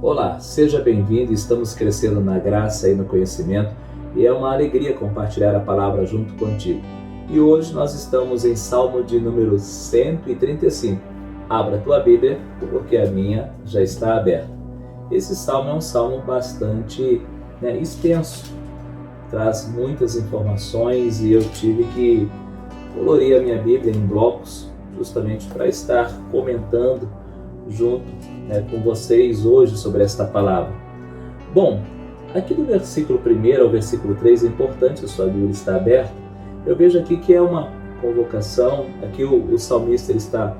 Olá, seja bem-vindo. Estamos crescendo na graça e no conhecimento e é uma alegria compartilhar a palavra junto contigo. E hoje nós estamos em Salmo de número 135. Abra a tua Bíblia, porque a minha já está aberta. Esse salmo é um salmo bastante extenso, traz muitas informações e eu tive que colorir a minha Bíblia em blocos justamente para estar comentando junto com vocês hoje sobre esta palavra. Bom, aqui do versículo 1 ao versículo 3 é importante, a sua Bíblia está aberta. Eu vejo aqui que é uma convocação, aqui o salmista ele está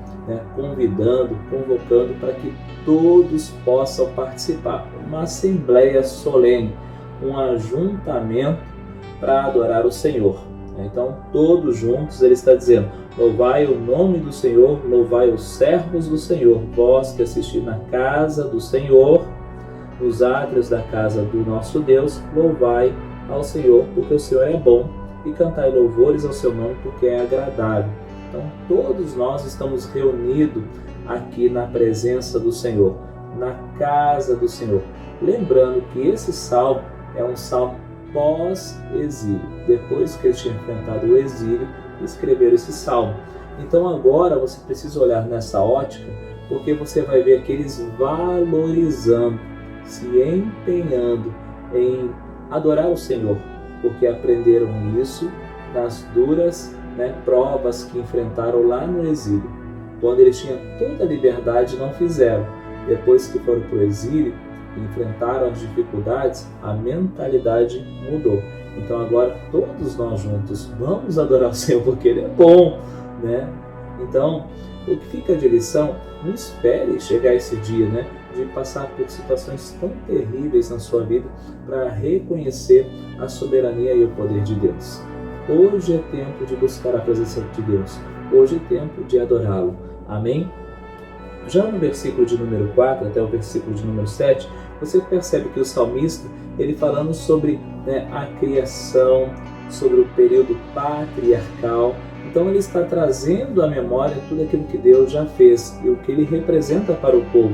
convidando, convocando para que todos possam participar. Uma assembleia solene, um ajuntamento para adorar o Senhor. Então, todos juntos, ele está dizendo: louvai o nome do Senhor, louvai os servos do Senhor, vós que assistis na casa do Senhor, nos átrios da casa do nosso Deus, louvai ao Senhor, porque o Senhor é bom, e cantai louvores ao seu nome, porque é agradável. Então, todos nós estamos reunidos aqui na presença do Senhor, na casa do Senhor. Lembrando que esse salmo é um salmo pós-exílio. Depois que eles tinham enfrentado o exílio, escreveram esse salmo. Então agora você precisa olhar nessa ótica, porque você vai ver que eles valorizando, se empenhando em adorar o Senhor, porque aprenderam isso nas duras provas que enfrentaram lá no exílio. Quando eles tinham toda a liberdade, não fizeram. Depois que foram para o exílio, enfrentaram as dificuldades, a mentalidade mudou. Então agora todos nós juntos vamos adorar o Senhor porque Ele é bom, Então, o que fica de lição, não espere chegar esse dia, de passar por situações tão terríveis na sua vida para reconhecer a soberania e o poder de Deus. Hoje é tempo de buscar a presença de Deus. Hoje é tempo de adorá-lo. Amém? Já no versículo de número 4 até o versículo de número 7, você percebe que o salmista, ele falando sobre a criação, sobre o período patriarcal, então ele está trazendo à memória tudo aquilo que Deus já fez e o que ele representa para o povo.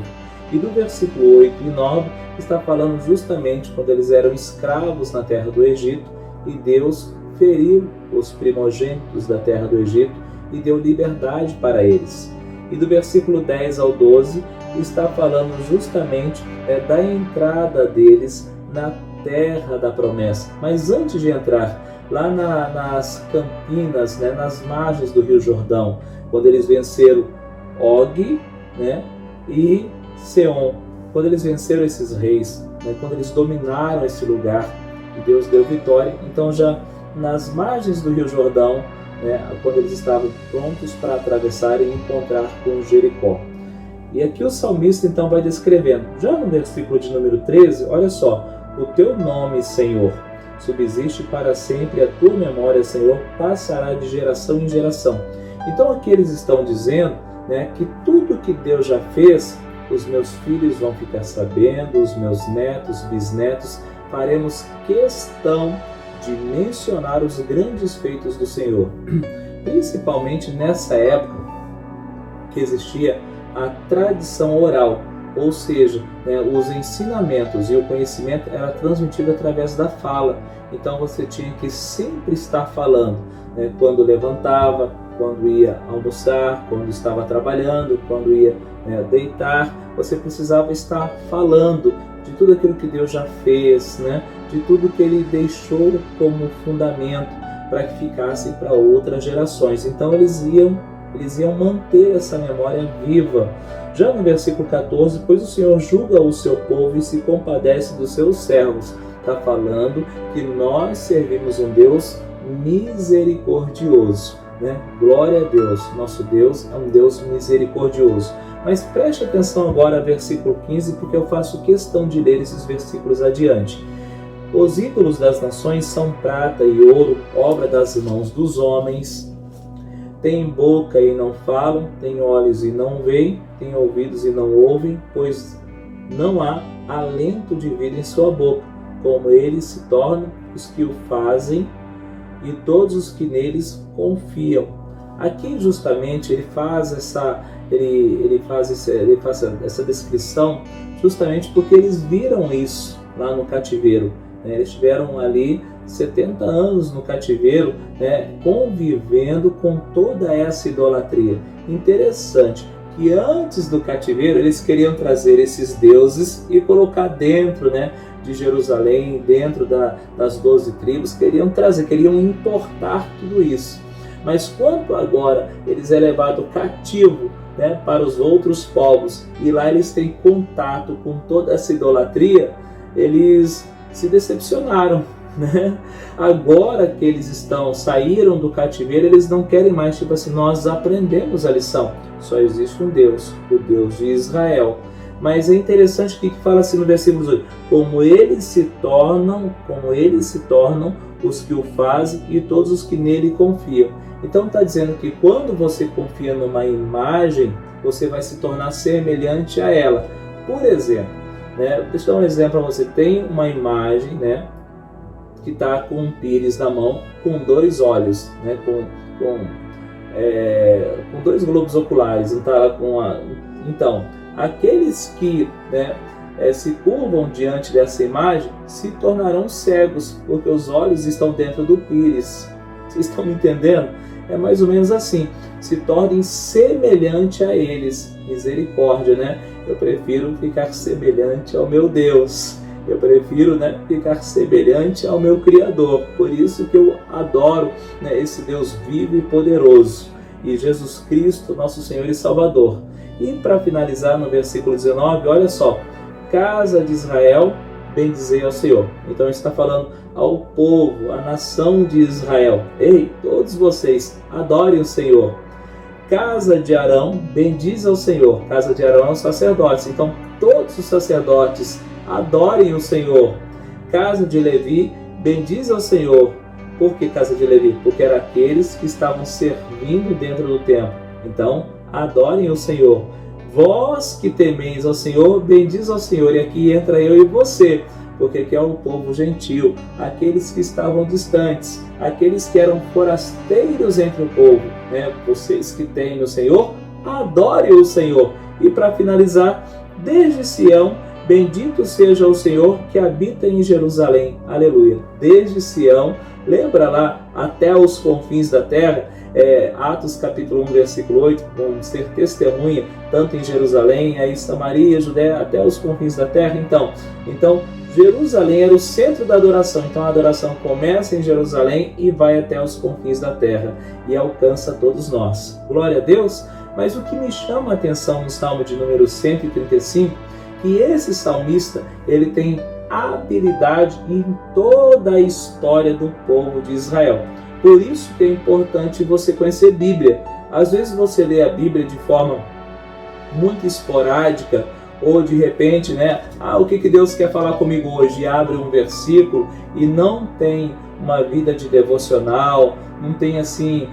E do versículo 8 e 9 está falando justamente quando eles eram escravos na terra do Egito e Deus feriu os primogênitos da terra do Egito e deu liberdade para eles. E do versículo 10 ao 12 está falando justamente da entrada deles na terra da promessa. Mas antes de entrar lá nas campinas, nas margens do Rio Jordão, quando eles venceram Og e Seom, quando eles venceram esses reis, quando eles dominaram esse lugar e Deus deu vitória, então já nas margens do Rio Jordão, quando eles estavam prontos para atravessar e encontrar com Jericó. E aqui o salmista então vai descrevendo, já no versículo de número 13, olha só: o teu nome, Senhor, subsiste para sempre, a tua memória, Senhor, passará de geração em geração. Então aqui eles estão dizendo que tudo que Deus já fez, os meus filhos vão ficar sabendo, os meus netos, bisnetos, faremos questão de mencionar os grandes feitos do Senhor, principalmente nessa época que existia a tradição oral, ou seja, os ensinamentos e o conhecimento era transmitido através da fala. Então você tinha que sempre estar falando, quando levantava, quando ia almoçar, quando estava trabalhando, quando ia deitar, você precisava estar falando de tudo aquilo que Deus já fez, de tudo que Ele deixou como fundamento para que ficasse para outras gerações. Então eles iam manter essa memória viva. Já no versículo 14, pois o Senhor julga o seu povo e se compadece dos seus servos. Está falando que nós servimos um Deus misericordioso. Glória a Deus, nosso Deus é um Deus misericordioso. Mas preste atenção agora ao versículo 15, porque eu faço questão de ler esses versículos adiante. Os ídolos das nações são prata e ouro, obra das mãos dos homens. Têm boca e não falam, têm olhos e não veem, têm ouvidos e não ouvem, pois não há alento de vida em sua boca. Como eles se tornam os que o fazem e todos os que neles confiam. aqui justamente ele faz essa descrição justamente porque eles viram isso lá no cativeiro, né? Eles estiveram ali 70 anos no cativeiro, né, convivendo com toda essa idolatria. Interessante que antes do cativeiro eles queriam trazer esses deuses e colocar dentro, né, de Jerusalém, dentro das 12 tribos, queriam importar tudo isso. Mas quando agora eles é levado cativo, né, para os outros povos, e lá eles têm contato com toda essa idolatria, eles se decepcionaram, né? Agora que eles saíram do cativeiro, eles não querem mais, tipo assim, nós aprendemos a lição, só existe um Deus, o Deus de Israel. Mas é interessante que fala assim no versículo 18, como eles se tornam os que o fazem e todos os que nele confiam. Então está dizendo que quando você confia numa imagem, você vai se tornar semelhante a ela. Por exemplo, né, deixa eu dar um exemplo para você. Tem uma imagem, né, que está com um pires na mão, com 2 olhos, né, com 2 globos oculares. Então, aqueles que, né, se curvam diante dessa imagem se tornarão cegos, porque os olhos estão dentro do pires. Vocês estão me entendendo? É mais ou menos assim. Se tornem semelhante a eles. Misericórdia, né? Eu prefiro ficar semelhante ao meu Deus. Eu prefiro, né, ficar semelhante ao meu Criador. Por isso que eu adoro, né, esse Deus vivo e poderoso. E Jesus Cristo, nosso Senhor e Salvador. E para finalizar no versículo 19, olha só. Casa de Israel, bendizei ao Senhor. Então está falando ao povo, à nação de Israel. Ei, todos vocês, adorem o Senhor. Casa de Arão, bendiz ao Senhor. Casa de Arão é os sacerdotes. Então todos os sacerdotes adorem o Senhor. Casa de Levi, bendiz ao Senhor. Por que casa de Levi? Porque eram aqueles que estavam servindo dentro do templo. Então, adorem o Senhor. Vós que temeis ao Senhor, bendiz ao Senhor. E aqui entra eu e você, porque aqui é o povo gentil, aqueles que estavam distantes, aqueles que eram forasteiros entre o povo, né? Vocês que temem o Senhor, adorem o Senhor. E para finalizar, desde Sião, bendito seja o Senhor que habita em Jerusalém. Aleluia. Desde Sião, lembra lá, até os confins da terra, Atos capítulo 1, versículo 8, vamos ser testemunha, tanto em Jerusalém, aí Samaria, Judéia, até os confins da terra. Então, Jerusalém era o centro da adoração. Então a adoração começa em Jerusalém e vai até os confins da terra e alcança todos nós. Glória a Deus! Mas o que me chama a atenção no Salmo de número 135, que esse salmista, ele tem habilidade em toda a história do povo de Israel. Por isso que é importante você conhecer Bíblia. Às vezes você lê a Bíblia de forma muito esporádica, ou de repente, né, o que Deus quer falar comigo hoje? E abre um versículo e não tem uma vida de devocional, não tem assim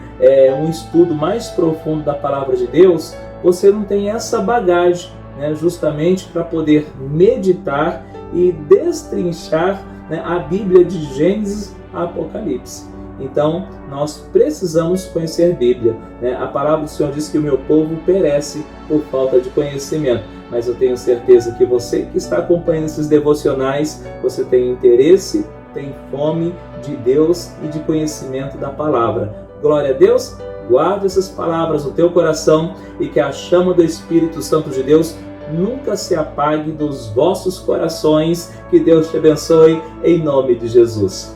um estudo mais profundo da palavra de Deus, você não tem essa bagagem, né, justamente para poder meditar e destrinchar, né, a Bíblia de Gênesis a Apocalipse. Então, nós precisamos conhecer Bíblia, né? A palavra do Senhor diz que o meu povo perece por falta de conhecimento. Mas eu tenho certeza que você que está acompanhando esses devocionais, você tem interesse, tem fome de Deus e de conhecimento da palavra. Glória a Deus! Guarde essas palavras no teu coração e que a chama do Espírito Santo de Deus nunca se apague dos vossos corações. Que Deus te abençoe em nome de Jesus.